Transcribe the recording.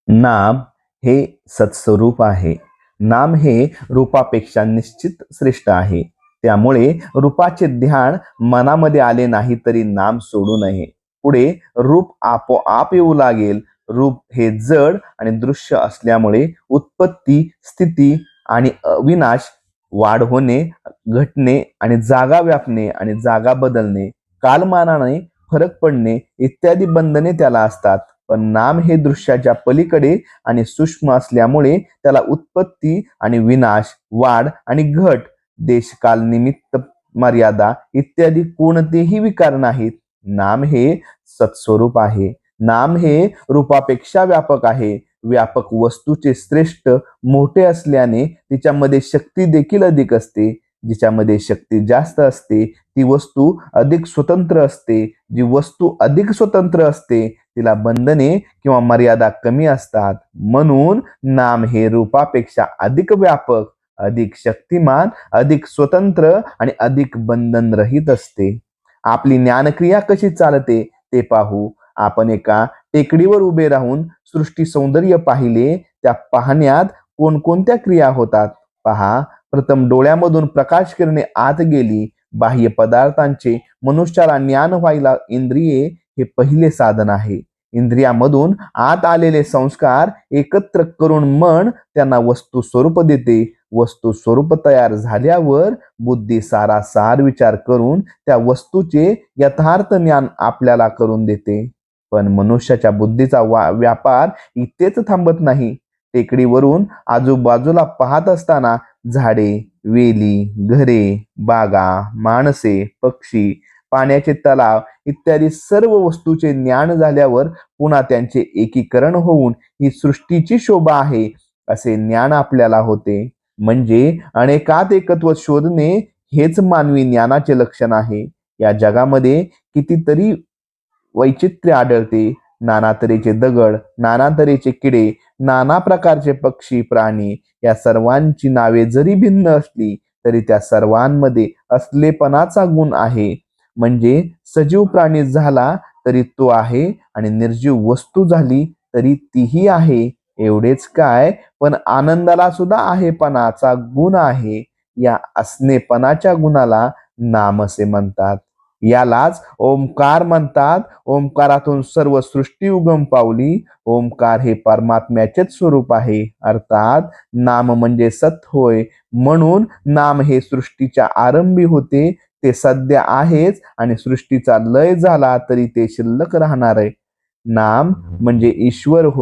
नाम हे सत्स्वरूप आहे. नाम हे रूपापेक्षा निश्चित श्रेष्ठ आहे. त्यामुळे रूपाचे ध्यान मनामध्ये आले नाही तरी नाम सोडू नये. पुढे रूप आपोआप येऊ लागेल. रूप हे जड आणि दृश्य असल्यामुळे उत्पत्ती, स्थिती आणि विनाश, वाढ होणे, घटणे आणि जागा व्यापणे आणि जागा बदलणे, कालमानाने फरक पडणे इत्यादी बंधने त्याला असतात. पण नाम हे दृश्याच्या पलीकडे आणि सूक्ष्म असल्यामुळे त्याला उत्पत्ती आणि विनाश, वाढ आणि घट, देशकाल, निमित्त, मर्यादा इत्यादी कोणतेही विकार नाहीत. नाम हे सत्स्वरूप आहे. नाम हे रूपापेक्षा व्यापक आहे. व्यापक वस्तूचे श्रेष्ठ मोठे असल्याने तिच्यामध्ये शक्ती देखील अधिक असते. जिच्यामध्ये शक्ती जास्त असते ती वस्तू अधिक स्वतंत्र असते. जी वस्तू अधिक स्वतंत्र असते तिला बंधने किंवा मर्यादा कमी असतात. म्हणून नाम हे रूपापेक्षा अधिक व्यापक, अधिक शक्तिमान, अधिक स्वतंत्र आणि अधिक बंधन रहित असते. आपली ज्ञानक्रिया कशी चालते ते पाहू. आपण एका टेकडीवर उभे राहून सृष्टी सौंदर्य पाहिले. त्या पाहण्यात कोणकोणत्या क्रिया होतात पहा. प्रथम डोळ्यामधून प्रकाश किरणे आत गेली. बाह्य पदार्थांचे मनुष्याला ज्ञान व्हायला इंद्रिये हे पहिले साधन आहे. इंद्रियामधून आत आलेले संस्कार एकत्र करून मन त्यांना वस्तू स्वरूप देते. वस्तू स्वरूप तयार झाल्यावर बुद्धी सारासार विचार करून त्या वस्तूचे यथार्थ ज्ञान आपल्याला करून देते. पण मनुष्याच्या बुद्धीचा व्यापार इथेच थांबत नाही. टेकडीवरून आजूबाजूला पाहत असताना झाडे, वेली, घरे, बागा, माणसे, पक्षी, पाण्याचे तलाव इत्यादी सर्व वस्तूचे ज्ञान झाल्यावर पुन्हा त्यांचे एकीकरण होऊन ही सृष्टीची शोभा आहे असे ज्ञान आपल्याला होते. म्हणजे अनेकात एकत्व शोधणे हेच मानवी ज्ञानाचे लक्षण आहे. या जगामध्ये कितीतरी वैचित्र्य आढळते. नाना तऱ्हेचे दगड, नाना तऱ्हेचे किडे, नाना प्रकारचे पक्षी, प्राणी या सर्वांची नावे जरी भिन्न असली तरी त्या सर्वांमध्ये असलेपणाचा गुण आहे. म्हणजे सजीव प्राणी झाला तरी तो आहे आणि निर्जीव वस्तू झाली तरी तीही आहे. एवढेच काय, पण आनंदाला सुद्धा आहेपणाचा गुण आहे. या असणेपणाच्या गुणाला नाम असे म्हणतात. यालाच ओंकार म्हणतात. ओंकारातून सर्व सृष्टी उगम पावली. ओंकार हे परमात्म्याचेच स्वरूप आहे. अर्थात नाम म्हणजे सत होय. म्हणून नाम हे सृष्टीच्या आरंभी होते. ते सध्या आहेच आणि सृष्टीचा लय झाला तरी ते शिल्लक राहणार आहे. नाम म्हणजे ईश्वर होय.